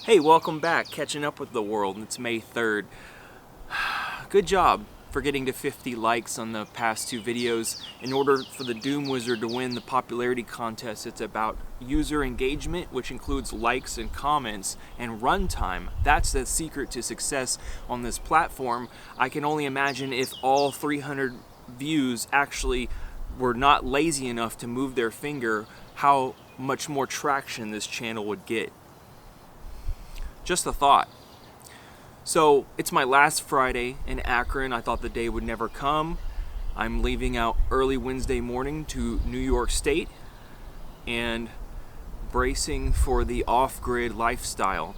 Hey, welcome back. Catching up with the world. It's May 3rd. Good job for getting to 50 likes on the past two videos. In order for the Doom Wizard to win the popularity contest, it's about user engagement, which includes likes and comments, and runtime. That's the secret to success on this platform. I can only imagine if all 300 views actually were not lazy enough to move their finger, how much more traction this channel would get. Just a thought. So it's my last Friday in Akron. I thought the day would never come. I'm leaving out early Wednesday morning to New York State and bracing for the off-grid lifestyle.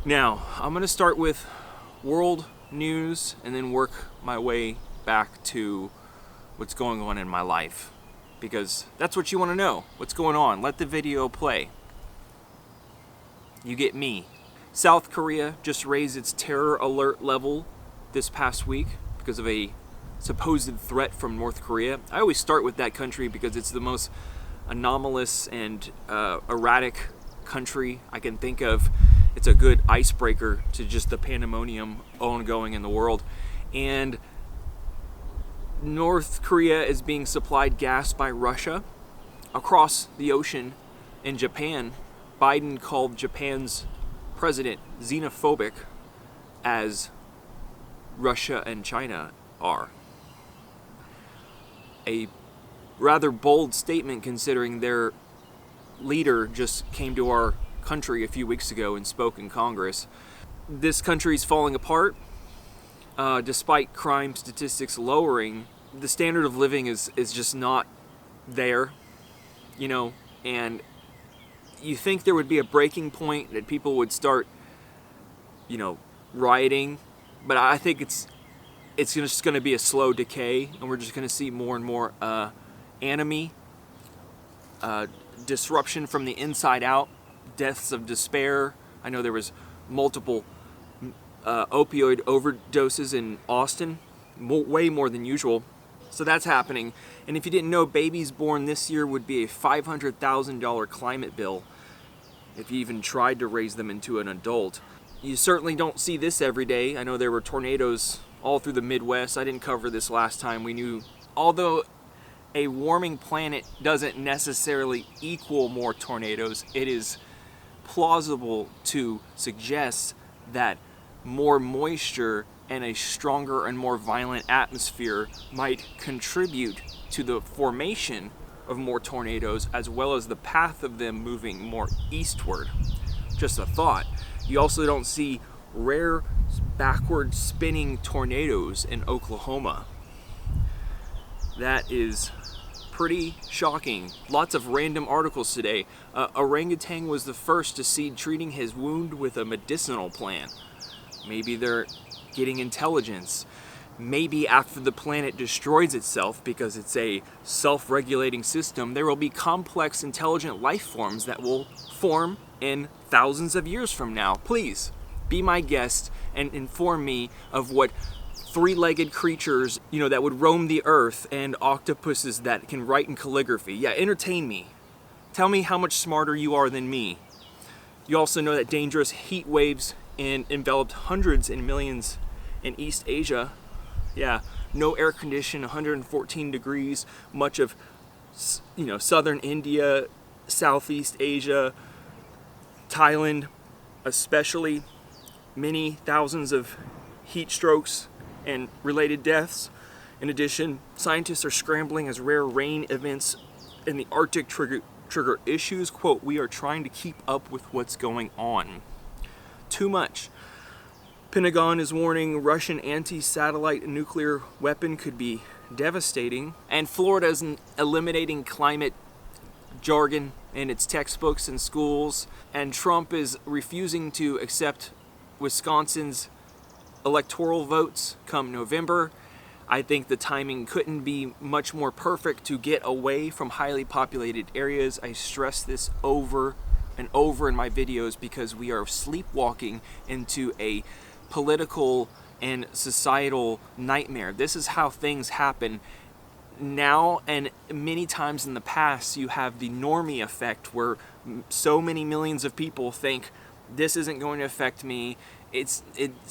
Now, I'm going to start with world news and then work my way back to what's going on in my life, because that's what you want to know. What's going on? Let the video play. You get me. South Korea just raised its terror alert level this past week because of a supposed threat from North Korea. I always start with that country because it's the most anomalous and erratic country I can think of. It's a good icebreaker to just the pandemonium ongoing in the world. And North Korea is being supplied gas by Russia across the ocean in Japan. Biden called Japan's president xenophobic, as Russia and China are. A rather bold statement considering their leader just came to our country a few weeks ago and spoke in Congress. This country's falling apart. Despite crime statistics lowering, the standard of living is just not there, and you think there would be a breaking point that people would start, rioting, but I think it's just going to be a slow decay, and we're just going to see more and more enemy, disruption from the inside out, deaths of despair. I know there was multiple opioid overdoses in Austin, way more than usual. So that's happening. And if you didn't know, babies born this year would be a $500,000 climate bill if you even tried to raise them into an adult. You certainly don't see this every day. I know there were tornadoes all through the Midwest. I didn't cover this last time. We knew, although a warming planet doesn't necessarily equal more tornadoes, it is plausible to suggest that more moisture and a stronger and more violent atmosphere might contribute to the formation of more tornadoes, as well as the path of them moving more eastward. Just a thought. You also don't see rare backward spinning tornadoes in Oklahoma. That is pretty shocking. Lots of random articles today. Orangutan was the first to see treating his wound with a medicinal plant. Maybe they're getting intelligence. Maybe after the planet destroys itself, because it's a self-regulating system, there will be complex, intelligent life forms that will form in thousands of years from now. Please, be my guest and inform me of what three-legged creatures, that would roam the earth, and octopuses that can write in calligraphy. Yeah, entertain me. Tell me how much smarter you are than me. You also know that dangerous heat waves enveloped hundreds and millions in East Asia. Yeah, no air condition, 114 degrees, much of, southern India, Southeast Asia, Thailand especially, many thousands of heat strokes and related deaths. In addition, scientists are scrambling as rare rain events in the Arctic trigger issues. Quote, "We are trying to keep up with what's going on." Too much. Pentagon is warning Russian anti-satellite nuclear weapon could be devastating. And Florida is eliminating climate jargon in its textbooks and schools. And Trump is refusing to accept Wisconsin's electoral votes come November. I think the timing couldn't be much more perfect to get away from highly populated areas. I stress this over and over in my videos because we are sleepwalking into a political and societal nightmare. This is how things happen now, and many times in the past. You have the normie effect, where so many millions of people think This isn't going to affect me. It's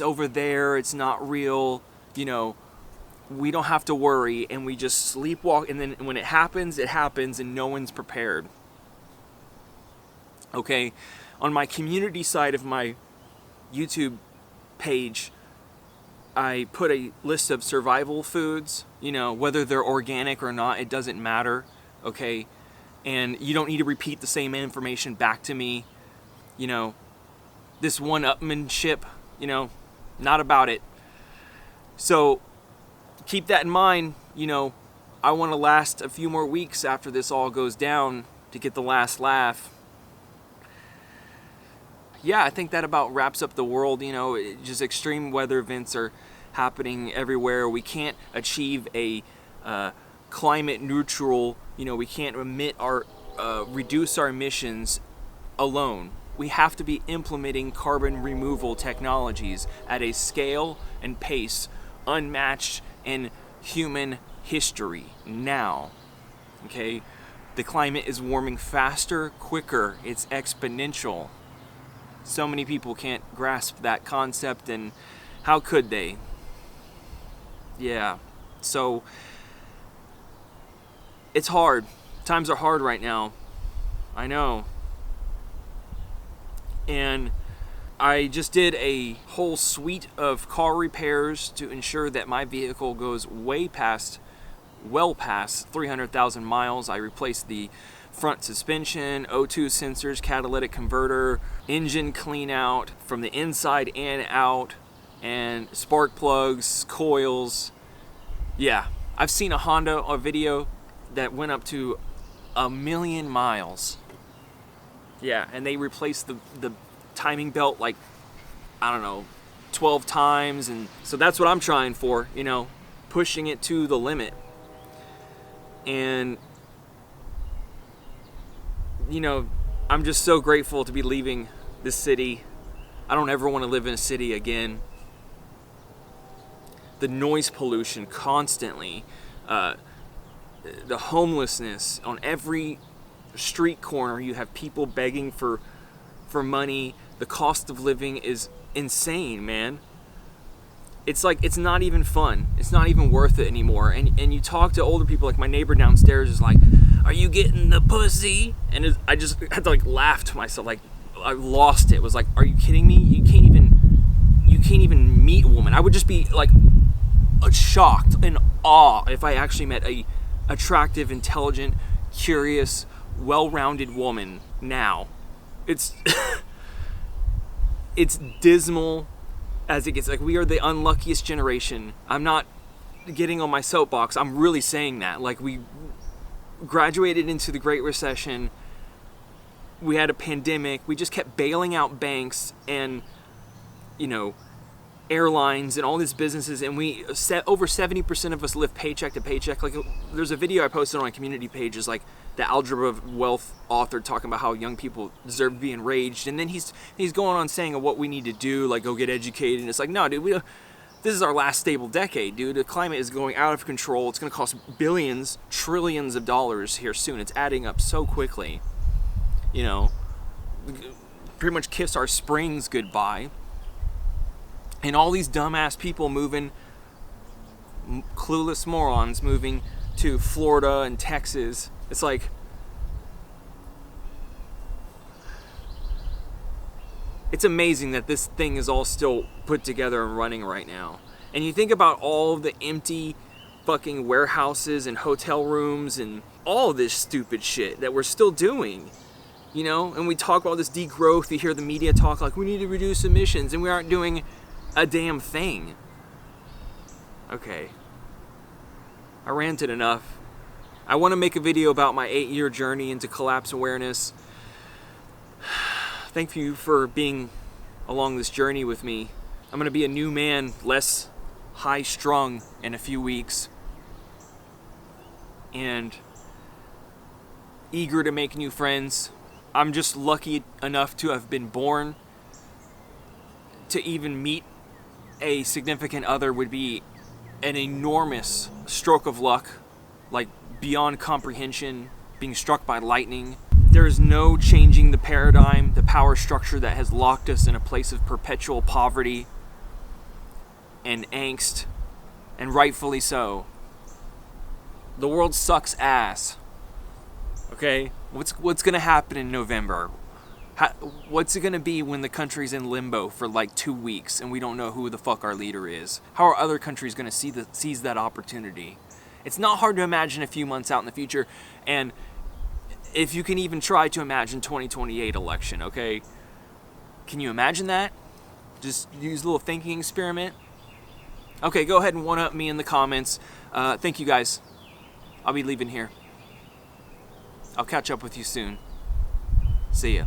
over there. It's not real. We don't have to worry, and we just sleepwalk. And then when it happens, and no one's prepared. Okay, on my community side of my YouTube page, I put a list of survival foods, whether they're organic or not, it doesn't matter, okay? And you don't need to repeat the same information back to me, this one-upmanship, not about it. So keep that in mind, I want to last a few more weeks after this all goes down to get the last laugh. Yeah, I think that about wraps up the world. Just extreme weather events are happening everywhere. We can't achieve a climate neutral, we can't reduce our emissions alone. We have to be implementing carbon removal technologies at a scale and pace unmatched in human history now. Okay? The climate is warming faster, quicker, it's exponential. So many people can't grasp that concept, and how could they? Yeah, so it's hard. Times are hard right now. I know. And I just did a whole suite of car repairs to ensure that my vehicle goes well past 300,000 miles. I replaced the front suspension, O2 sensors, catalytic converter, engine clean out from the inside and out, and spark plugs, coils. Yeah, I've seen a video that went up to 1 million miles. Yeah, and they replaced the timing belt 12 times, and so that's what I'm trying for, pushing it to the limit. And I'm just so grateful to be leaving this city. I don't ever want to live in a city again. The noise pollution constantly, the homelessness on every street corner. You have people begging for money. The cost of living is insane, man. It's not even fun. It's not even worth it anymore. And you talk to older people, like my neighbor downstairs is like, "Are you getting the pussy?" And I just had to laugh to myself, I lost it. It was like, "Are you kidding me? You can't even meet a woman." I would just be shocked, in awe, if I actually met a attractive, intelligent, curious, well-rounded woman now. It's it's dismal as it gets. We are the unluckiest generation. I'm not getting on my soapbox. I'm really saying that. We graduated into the Great Recession. We had a pandemic. We just kept bailing out banks and, airlines and all these businesses, and over 70% of us live paycheck to paycheck. There's a video I posted on my community page, is the Algebra of Wealth author talking about how young people deserve to be enraged, and then he's going on saying what we need to do, go get educated, and it's no, dude, this is our last stable decade, dude. The climate is going out of control. It's going to cost billions, trillions of dollars here soon. It's adding up so quickly. Pretty much kiss our springs goodbye. And all these dumbass people clueless morons moving to Florida and Texas. It's it's amazing that this thing is all still put together and running right now. And you think about all of the empty fucking warehouses and hotel rooms and all this stupid shit that we're still doing. And we talk about this degrowth. You hear the media talk we need to reduce emissions, and we aren't doing a damn thing. Okay. I ranted enough. I want to make a video about my 8-year journey into collapse awareness. Thank you for being along this journey with me. I'm going to be a new man, less high-strung in a few weeks. And eager to make new friends. I'm just lucky enough to have been born. To even meet a significant other would be an enormous stroke of luck, beyond comprehension, being struck by lightning. There is no changing the paradigm, the power structure that has locked us in a place of perpetual poverty and angst, and rightfully so. The world sucks ass. Okay? What's going to happen in November? What's it going to be when the country's in limbo for like 2 weeks and we don't know who the fuck our leader is? How are other countries going to seize that opportunity? It's not hard to imagine a few months out in the future, and if you can even try to imagine 2028 election, okay? Can you imagine that? Just use a little thinking experiment. Okay, go ahead and one-up me in the comments. Thank you guys. I'll be leaving here. I'll catch up with you soon. See ya.